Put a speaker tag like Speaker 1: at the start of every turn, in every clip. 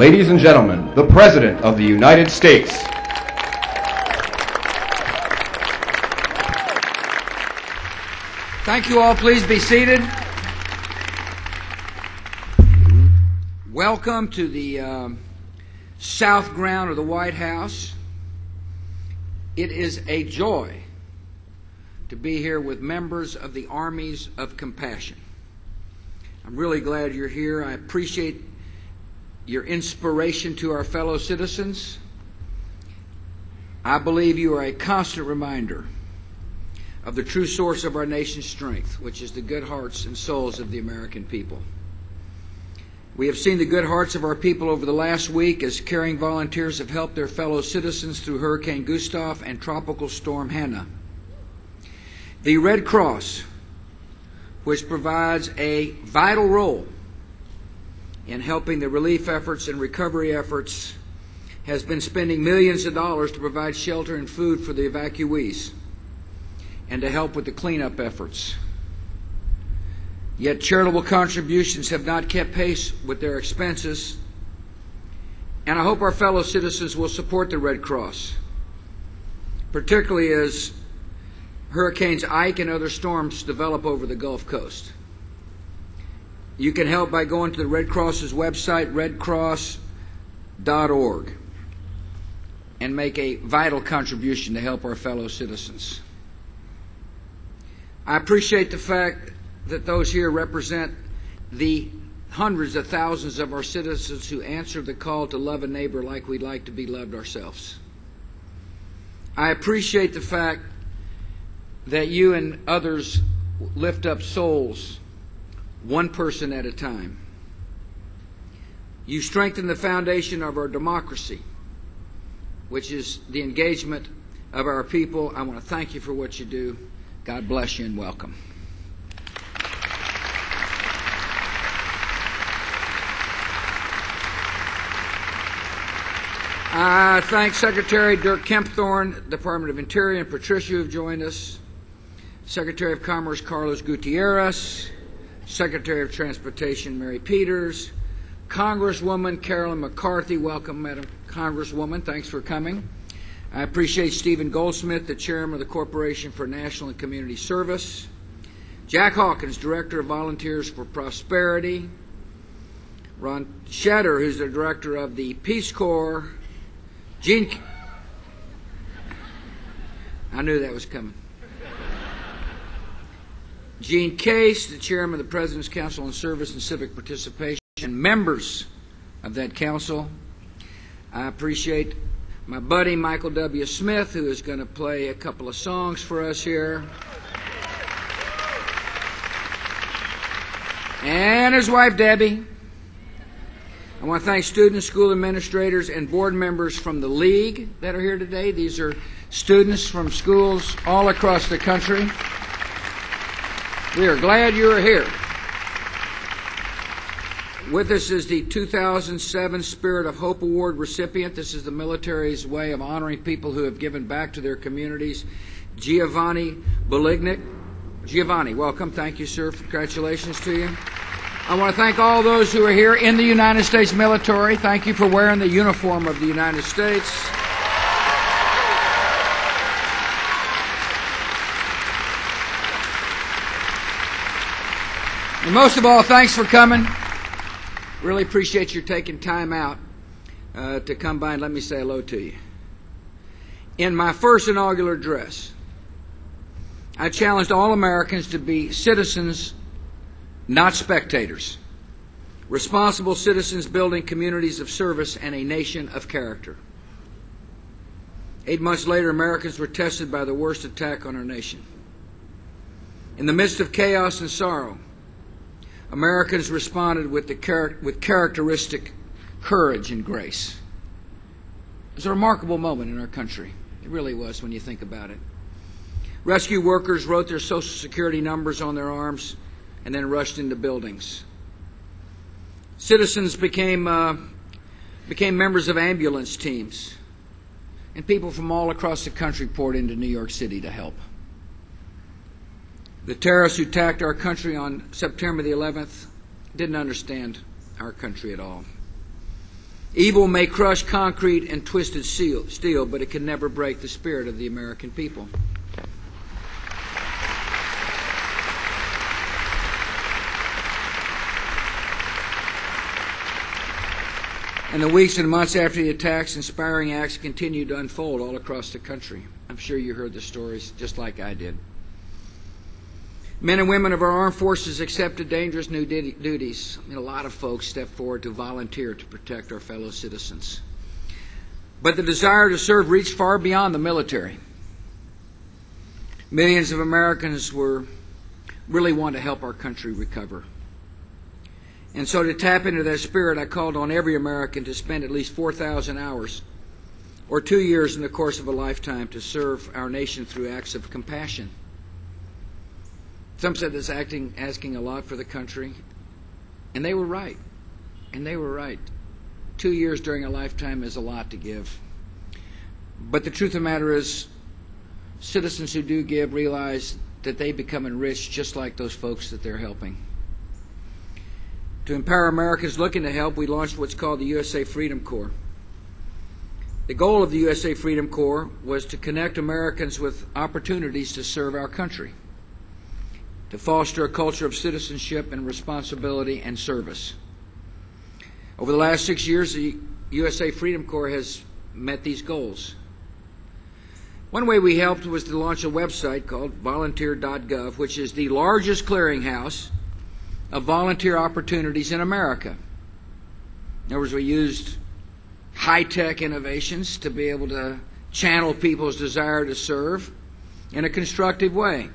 Speaker 1: Ladies and gentlemen, the President of the United States.
Speaker 2: Thank you all. Please be seated. Welcome to the south ground of the White House. It is a joy to be here with members of the Armies of Compassion. I'm really glad you're here. I appreciate your inspiration to our fellow citizens. I believe you are a constant reminder of the true source of our nation's strength, which is the good hearts and souls of the American people. We have seen the good hearts of our people over the last week as caring volunteers have helped their fellow citizens through Hurricane Gustav and Tropical Storm Hannah. The Red Cross, which provides a vital role in helping the relief efforts and recovery efforts, has been spending millions of dollars to provide shelter and food for the evacuees and to help with the cleanup efforts. Yet charitable contributions have not kept pace with their expenses, and I hope our fellow citizens will support the Red Cross, particularly as Hurricanes Ike and other storms develop over the Gulf Coast. You can help by going to the Red Cross's website, redcross.org, and make a vital contribution to help our fellow citizens. I appreciate the fact that those here represent the hundreds of thousands of our citizens who answer the call to love a neighbor like we'd like to be loved ourselves. I appreciate the fact that you and others lift up souls one person at a time. You strengthen the foundation of our democracy, which is the engagement of our people. I want to thank you for what you do. God bless you and welcome. I thank Secretary Dirk Kempthorne, Department of Interior, and Patricia who have joined us, Secretary of Commerce Carlos Gutierrez, Secretary of Transportation Mary Peters, Congresswoman Carolyn McCarthy. Welcome, Madam Congresswoman. Thanks for coming. I appreciate Stephen Goldsmith, the Chairman of the Corporation for National and Community Service, Jack Hawkins, Director of Volunteers for Prosperity, Ron Shetter, who's the Director of the Peace Corps, I knew that was coming. Gene Case, the Chairman of the President's Council on Service and Civic Participation, and members of that council. I appreciate my buddy Michael W. Smith, who is going to play a couple of songs for us here, and his wife Debbie. I want to thank students, school administrators, and board members from the League that are here today. These are students from schools all across the country. We are glad you are here. With us is the 2007 Spirit of Hope Award recipient. This is the military's way of honoring people who have given back to their communities. Giovanni Belignic. Giovanni, welcome. Thank you, sir. Congratulations to you. I want to thank all those who are here in the United States military. Thank you for wearing the uniform of the United States. And most of all, thanks for coming. Really appreciate you taking time out to come by and let me say hello to you. In my first inaugural address, I challenged all Americans to be citizens, not spectators. Responsible citizens building communities of service and a nation of character. 8 months later, Americans were tested by the worst attack on our nation. In the midst of chaos and sorrow, Americans responded with characteristic courage and grace. It was a remarkable moment in our country. It really was when you think about it. Rescue workers wrote their Social Security numbers on their arms and then rushed into buildings. Citizens became members of ambulance teams, and people from all across the country poured into New York City to help. The terrorists who attacked our country on September the 11th didn't understand our country at all. Evil may crush concrete and twisted steel, but it can never break the spirit of the American people. In the weeks and months after the attacks, inspiring acts continued to unfold all across the country. I'm sure you heard the stories just like I did. Men and women of our armed forces accepted dangerous new duties. A lot of folks stepped forward to volunteer to protect our fellow citizens. But the desire to serve reached far beyond the military. Millions of Americans really want to help our country recover. And so to tap into that spirit, I called on every American to spend at least 4,000 hours or 2 years in the course of a lifetime to serve our nation through acts of compassion. Some said this asking a lot for the country, and they were right. 2 years during a lifetime is a lot to give. But the truth of the matter is, citizens who do give realize that they become enriched just like those folks that they're helping. To empower Americans looking to help, we launched what's called the USA Freedom Corps. The goal of the USA Freedom Corps was to connect Americans with opportunities to serve our country, to foster a culture of citizenship and responsibility and service. Over the last 6 years, the USA Freedom Corps has met these goals. One way we helped was to launch a website called volunteer.gov, which is the largest clearinghouse of volunteer opportunities in America. In other words, we used high-tech innovations to be able to channel people's desire to serve in a constructive way.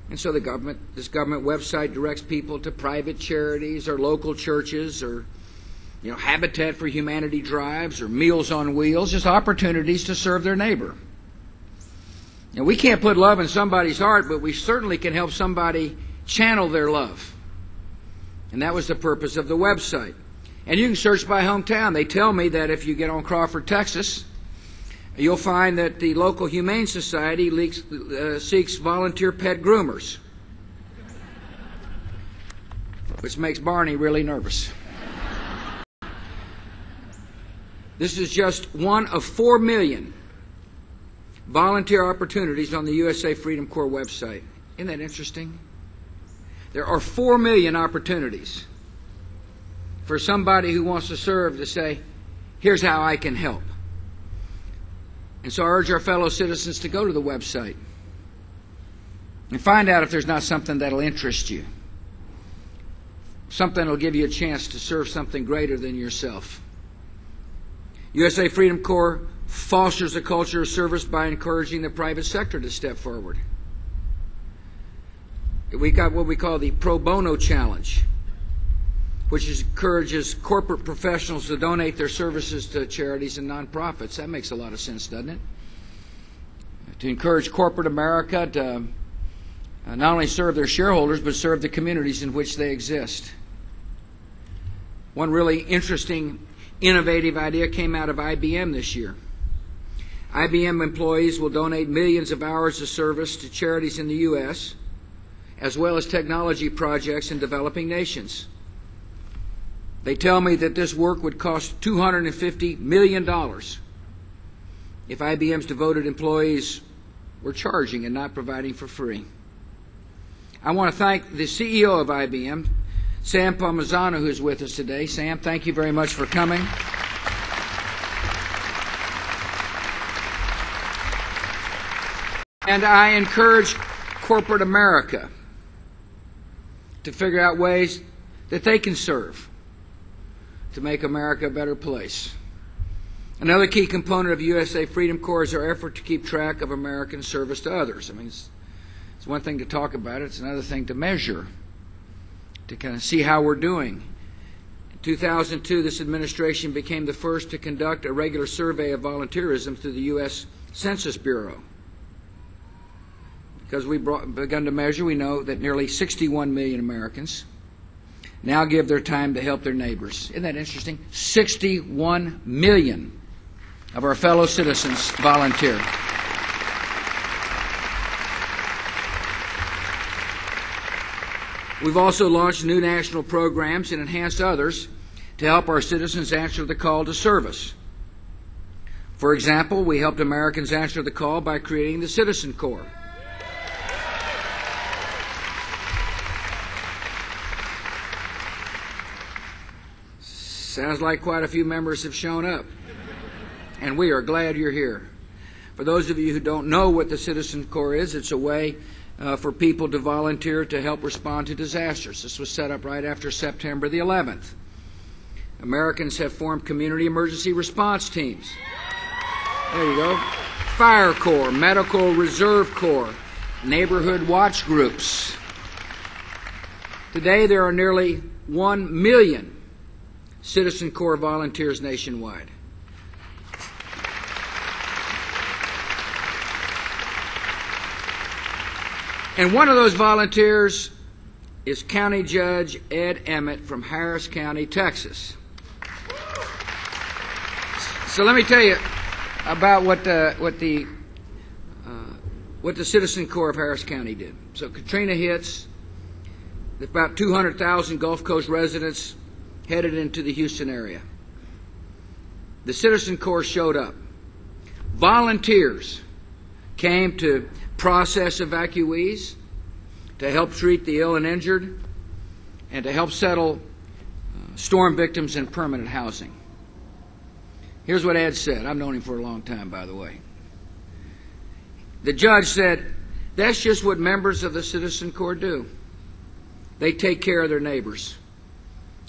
Speaker 2: And so this government website directs people to private charities or local churches or Habitat for Humanity drives or Meals on Wheels, just opportunities to serve their neighbor. Now, we can't put love in somebody's heart, but we certainly can help somebody channel their love. And that was the purpose of the website. And you can search by hometown. They tell me that if you get on Crawford, Texas, you'll find that the local Humane Society seeks volunteer pet groomers, which makes Barney really nervous. This is just one of 4 million volunteer opportunities on the USA Freedom Corps website. Isn't that interesting? There are 4 million opportunities for somebody who wants to serve to say, here's how I can help. And so I urge our fellow citizens to go to the website and find out if there's not something that'll interest you, something that'll give you a chance to serve something greater than yourself. USA Freedom Corps fosters a culture of service by encouraging the private sector to step forward. We got what we call the Pro Bono Challenge, which encourages corporate professionals to donate their services to charities and nonprofits. That makes a lot of sense, doesn't it? To encourage corporate America to not only serve their shareholders, but serve the communities in which they exist. One really interesting, innovative idea came out of IBM this year. IBM employees will donate millions of hours of service to charities in the U.S., as well as technology projects in developing nations. They tell me that this work would cost $250 million if IBM's devoted employees were charging and not providing for free. I want to thank the CEO of IBM, Sam Palmisano, who is with us today. Sam, thank you very much for coming. And I encourage corporate America to figure out ways that they can serve to make America a better place. Another key component of USA Freedom Corps is our effort to keep track of American service to others. I mean, it's one thing to talk about it, it's another thing to measure, to kind of see how we're doing. In 2002, this administration became the first to conduct a regular survey of volunteerism through the U.S. Census Bureau. Because we've begun to measure, we know that nearly 61 million Americans now give their time to help their neighbors. Isn't that interesting? 61 million of our fellow citizens volunteer. We've also launched new national programs and enhanced others to help our citizens answer the call to service. For example, we helped Americans answer the call by creating the Citizen Corps. Sounds like quite a few members have shown up, and we are glad you're here. For those of you who don't know what the Citizen Corps is, it's a way for people to volunteer to help respond to disasters. This was set up right after September the 11th. Americans have formed community emergency response teams. There you go. Fire Corps, Medical Reserve Corps, neighborhood watch groups. Today there are nearly 1 million Citizen Corps volunteers nationwide. And one of those volunteers is County Judge Ed Emmett from Harris County, Texas. So let me tell you about what the Citizen Corps of Harris County did. So Katrina hits, about 200,000 Gulf Coast residents headed into the Houston area. The Citizen Corps showed up. Volunteers came to process evacuees, to help treat the ill and injured, and to help settle storm victims in permanent housing. Here's what Ed said. I've known him for a long time, by the way. The judge said, "That's just what members of the Citizen Corps do. They take care of their neighbors."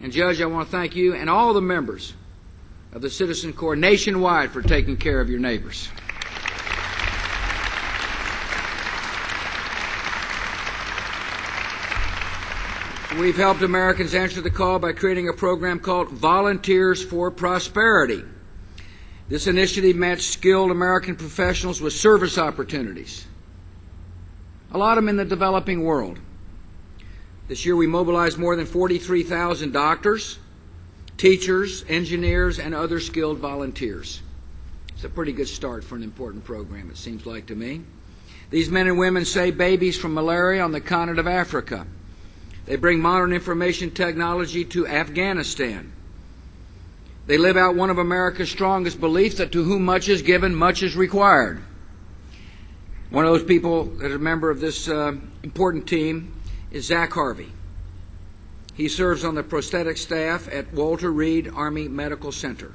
Speaker 2: And Judge, I want to thank you and all the members of the Citizen Corps nationwide for taking care of your neighbors. We've helped Americans answer the call by creating a program called Volunteers for Prosperity. This initiative matched skilled American professionals with service opportunities, a lot of them in the developing world. This year we mobilized more than 43,000 doctors, teachers, engineers, and other skilled volunteers. It's a pretty good start for an important program, it seems like to me. These men and women save babies from malaria on the continent of Africa. They bring modern information technology to Afghanistan. They live out one of America's strongest beliefs, that to whom much is given, much is required. One of those people that is a member of this important team is Zach Harvey. He serves on the prosthetic staff at Walter Reed Army Medical Center.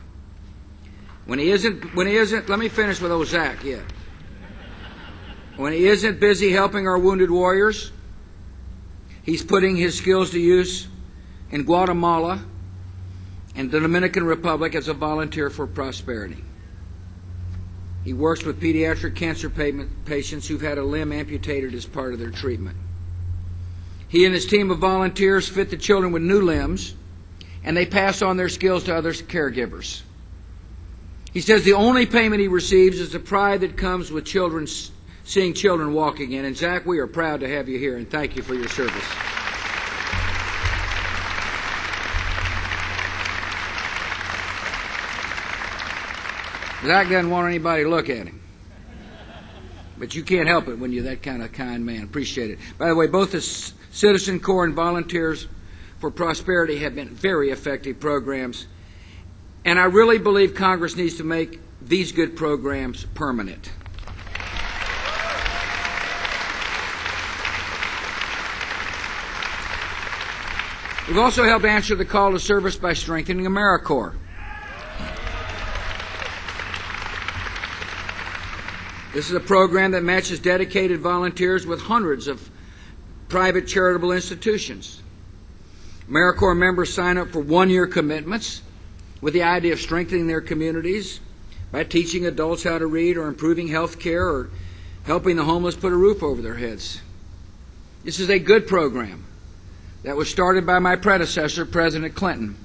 Speaker 2: When he isn't, let me finish with old Zach yet. When he isn't busy helping our wounded warriors, he's putting his skills to use in Guatemala and the Dominican Republic as a volunteer for prosperity. He works with pediatric cancer patients who've had a limb amputated as part of their treatment. He and his team of volunteers fit the children with new limbs, and they pass on their skills to other caregivers. He says the only payment he receives is the pride that comes with seeing children walk again. And Zach, we are proud to have you here, and thank you for your service. Zach doesn't want anybody to look at him. But you can't help it when you're that kind of kind man. Appreciate it. By the way, both the Citizen Corps and Volunteers for Prosperity have been very effective programs. And I really believe Congress needs to make these good programs permanent. We've also helped answer the call to service by strengthening AmeriCorps. This is a program that matches dedicated volunteers with hundreds of private charitable institutions. AmeriCorps members sign up for one-year commitments with the idea of strengthening their communities by teaching adults how to read, or improving health care, or helping the homeless put a roof over their heads. This is a good program that was started by my predecessor, President Clinton.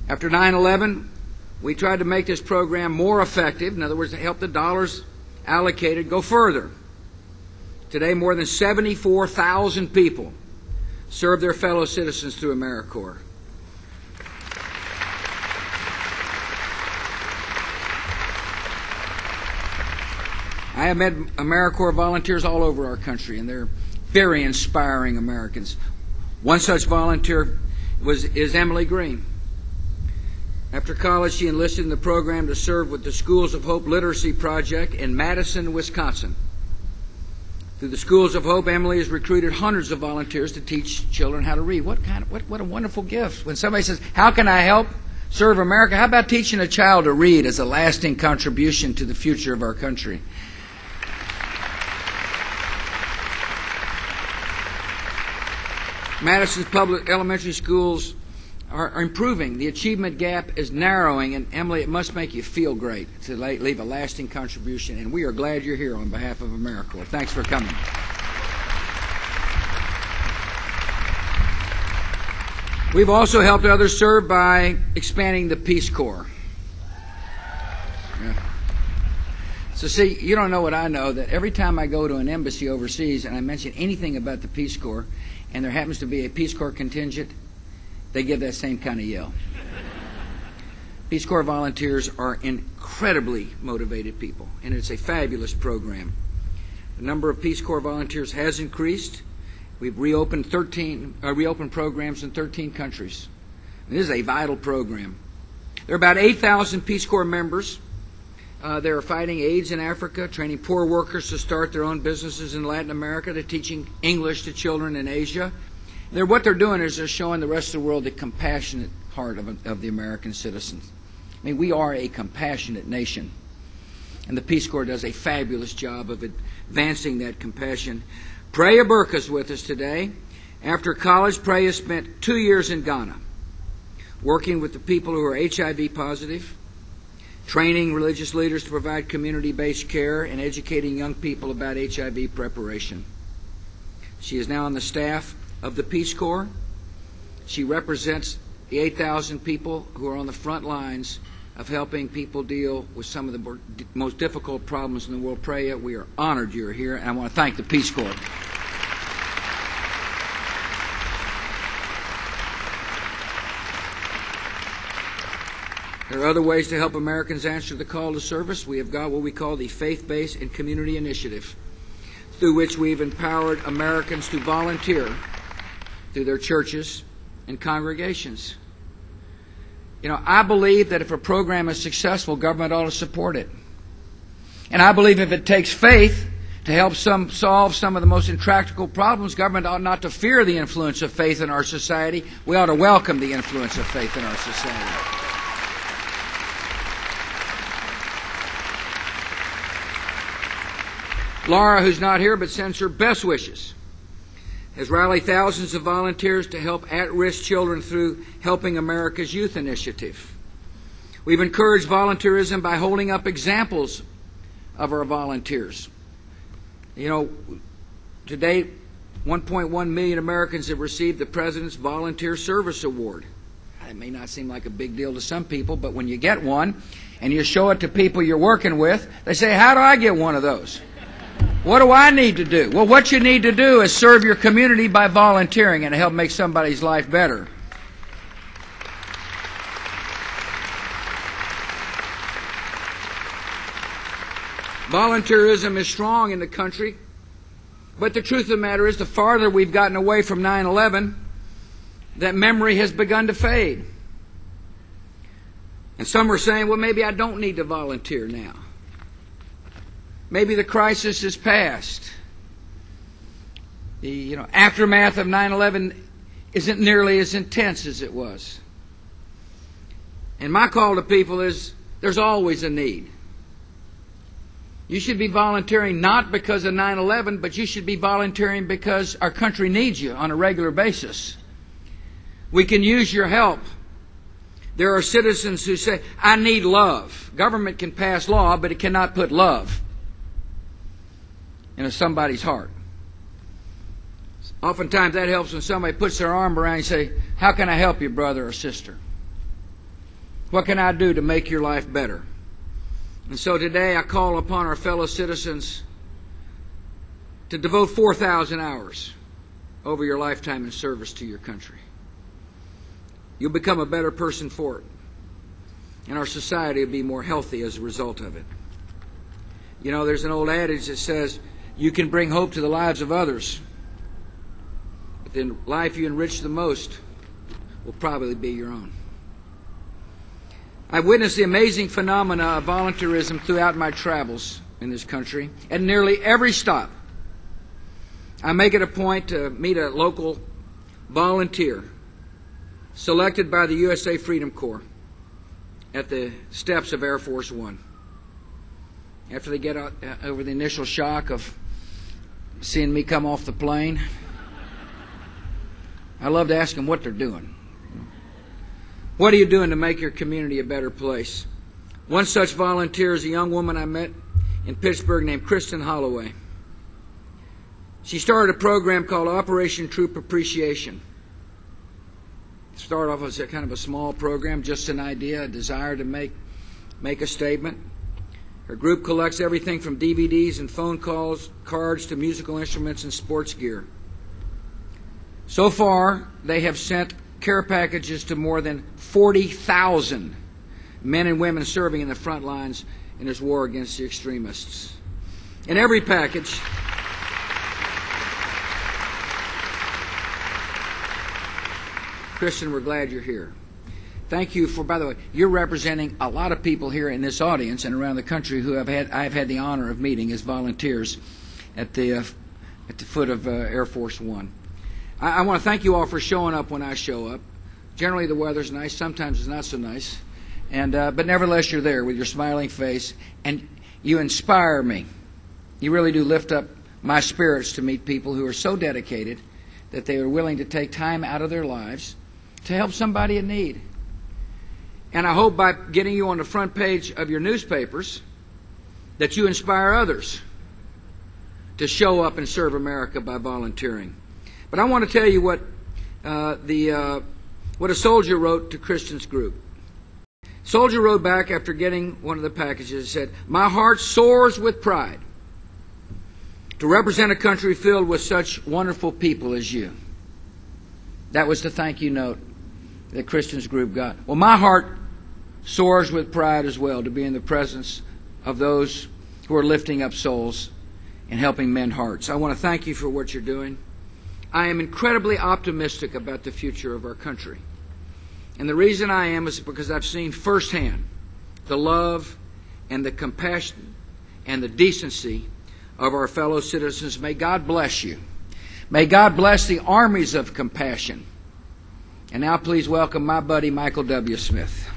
Speaker 2: After 9/11, we tried to make this program more effective. In other words, to help the dollars allocated go further. Today, more than 74,000 people serve their fellow citizens through AmeriCorps. I have met AmeriCorps volunteers all over our country, and they're very inspiring Americans. One such volunteer is Emily Green. After college, she enlisted in the program to serve with the Schools of Hope Literacy Project in Madison, Wisconsin. Through the Schools of Hope, Emily has recruited hundreds of volunteers to teach children how to read. What a wonderful gift. When somebody says, how can I help serve America? How about teaching a child to read as a lasting contribution to the future of our country? Madison's public elementary schools are improving. The achievement gap is narrowing, and Emily, it must make you feel great to leave a lasting contribution, and we are glad you're here on behalf of AmeriCorps. Thanks for coming. We've also helped others serve by expanding the Peace Corps. Yeah. So see, you don't know what I know, that every time I go to an embassy overseas and I mention anything about the Peace Corps, and there happens to be a Peace Corps contingent, they give that same kind of yell. Peace Corps volunteers are incredibly motivated people, and it's a fabulous program. The number of Peace Corps volunteers has increased. We've reopened programs in 13 countries. And this is a vital program. There are about 8,000 Peace Corps members. They are fighting AIDS in Africa, training poor workers to start their own businesses in Latin America, they're teaching English to children in Asia. What they're doing is they're showing the rest of the world the compassionate heart of the American citizens. I mean, we are a compassionate nation, and the Peace Corps does a fabulous job of advancing that compassion. Preya Burke is with us today. After college, Preya spent 2 years in Ghana, working with the people who are HIV positive, training religious leaders to provide community-based care, and educating young people about HIV preparation. She is now on the staff of the Peace Corps. She represents the 8,000 people who are on the front lines of helping people deal with some of the most difficult problems in the world. Preya, we are honored you're here, and I want to thank the Peace Corps. There are other ways to help Americans answer the call to service. We have got what we call the Faith-Based and Community Initiative, through which we've empowered Americans to volunteer through their churches and congregations. You know, I believe that if a program is successful, government ought to support it. And I believe if it takes faith to help solve some of the most intractable problems, government ought not to fear the influence of faith in our society. We ought to welcome the influence of faith in our society. Laura, who's not here but sends her best wishes, has rallied thousands of volunteers to help at-risk children through Helping America's Youth Initiative. We've encouraged volunteerism by holding up examples of our volunteers. You know, to date, 1.1 million Americans have received the President's Volunteer Service Award. It may not seem like a big deal to some people, but when you get one and you show it to people you're working with, they say, how do I get one of those? What do I need to do? Well, what you need to do is serve your community by volunteering and help make somebody's life better. Volunteerism is strong in the country, but the truth of the matter is the farther we've gotten away from 9/11, that memory has begun to fade. And some are saying, well, maybe I don't need to volunteer now. Maybe the crisis is past. The aftermath of 9/11 isn't nearly as intense as it was. And my call to people is there's always a need. You should be volunteering not because of 9/11, but you should be volunteering because our country needs you on a regular basis. We can use your help. There are citizens who say, I need love. Government can pass law, but it cannot put love into somebody's heart. Oftentimes that helps when somebody puts their arm around you and say, how can I help you, brother or sister? What can I do to make your life better? And so today I call upon our fellow citizens to devote 4,000 hours over your lifetime in service to your country. You'll become a better person for it. And our society will be more healthy as a result of it. You know, there's an old adage that says, you can bring hope to the lives of others, but the life you enrich the most will probably be your own. I've witnessed the amazing phenomena of voluntarism throughout my travels in this country. At nearly every stop, I make it a point to meet a local volunteer selected by the USA Freedom Corps at the steps of Air Force One. After they get out, over the initial shock of seeing me come off the plane, I love to ask them what they're doing. What are you doing to make your community a better place? One such volunteer is a young woman I met in Pittsburgh named Kristen Holloway. She started a program called Operation Troop Appreciation. It started off as a kind of a small program, just an idea, a desire to make a statement. Her group collects everything from DVDs and phone calls, cards to musical instruments and sports gear. So far, they have sent care packages to more than 40,000 men and women serving in the front lines in this war against the extremists. In every package, Kristen, we're glad you're here. Thank you for, by the way, you're representing a lot of people here in this audience and around the country who I've had the honor of meeting as volunteers at the foot of Air Force One. I want to thank you all for showing up when I show up. Generally the weather's nice, sometimes it's not so nice, but nevertheless you're there with your smiling face, and you inspire me. You really do lift up my spirits to meet people who are so dedicated that they are willing to take time out of their lives to help somebody in need. And I hope by getting you on the front page of your newspapers that you inspire others to show up and serve America by volunteering. But I want to tell you what a soldier wrote to Kristen's group. Soldier wrote back after getting one of the packages and said, "My heart soars with pride to represent a country filled with such wonderful people as you." That was the thank you note that Kristen's group got. Well, my heart soars with pride as well to be in the presence of those who are lifting up souls and helping mend hearts. I want to thank you for what you're doing. I am incredibly optimistic about the future of our country. And the reason I am is because I've seen firsthand the love and the compassion and the decency of our fellow citizens. May God bless you. May God bless the armies of compassion. And now please welcome my buddy Michael W. Smith.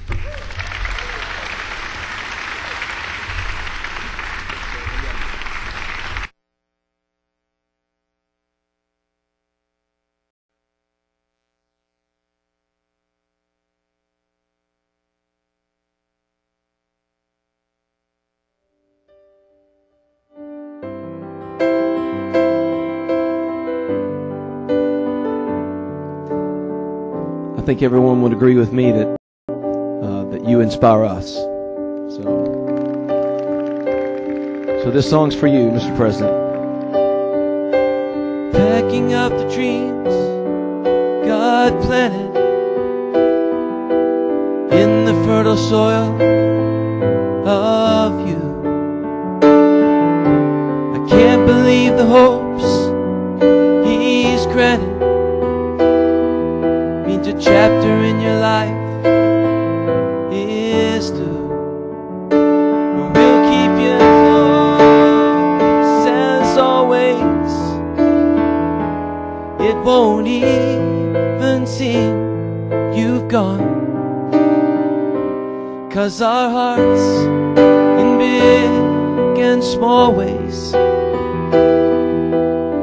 Speaker 3: I think everyone would agree with me that you inspire us. So this song's for you, Mr. President. Packing up the dreams God planted in the fertile soil of you. I can't believe the hopes He's granted. A chapter in your life is through. We'll keep you close as always. It won't even seem you've gone, 'cause our hearts in big and small ways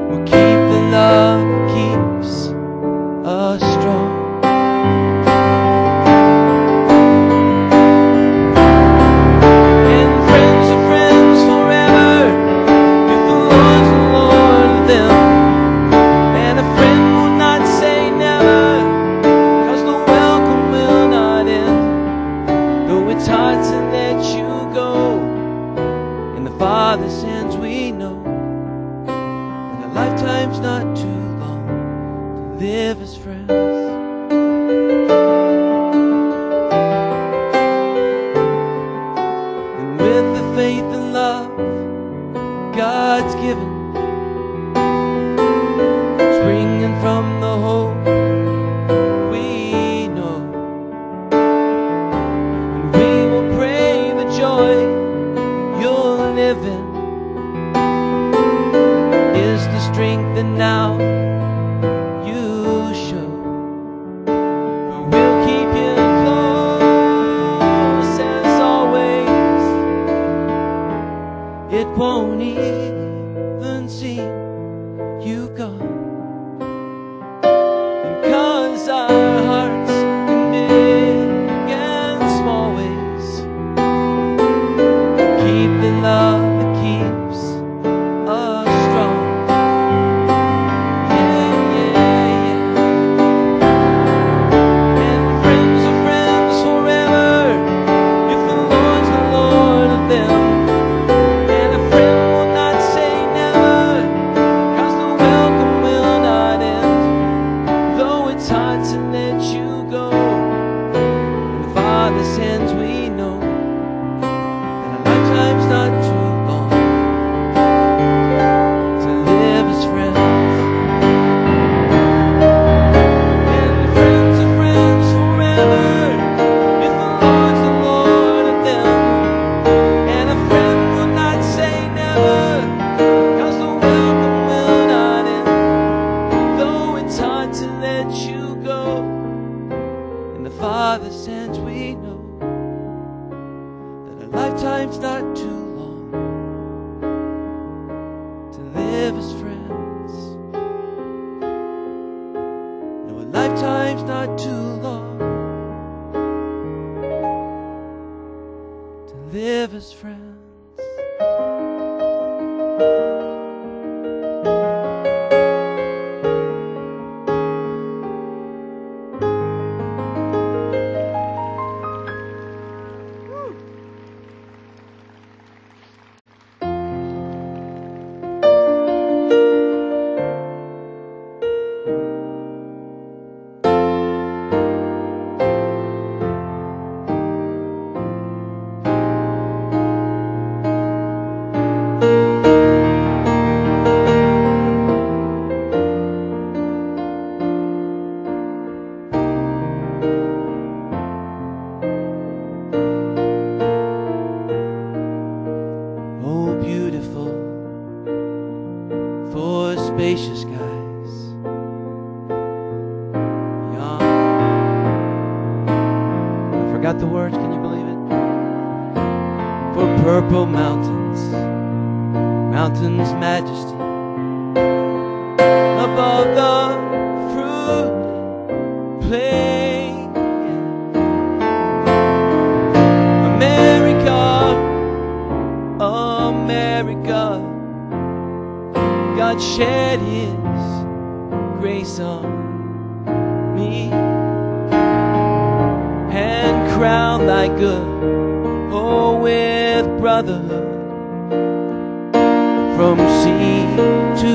Speaker 3: will keep the love that keeps us strong. Father's hands we know. and now you show. But we'll keep you close as always. It won't even seem you gone. And 'cause our hearts in big and small ways keep the love that keeps us strong. Yeah, yeah, yeah. And friends are friends forever if the Lord's the Lord of them. And a friend will not say never, 'cause the welcome will not end. Though it's hard to let you go, in the Father's hands we know that our lifetime's not too long to live as friends. And friends are friends forever if the Lord's the Lord of them. And a friend will not say never, 'cause the welcome will not end. Though it's hard to let you go, in the Father's hands we know that our lifetime's not too long to live as friends. No, a lifetime's not too long to live as friends. Oh, beautiful for spacious skies, young. I forgot the words, can you believe it? For purple mountains, mountains' majesty, above the fruit plain. America, America, God shed His grace on me and crowned thy good, oh, with brotherhood from sea to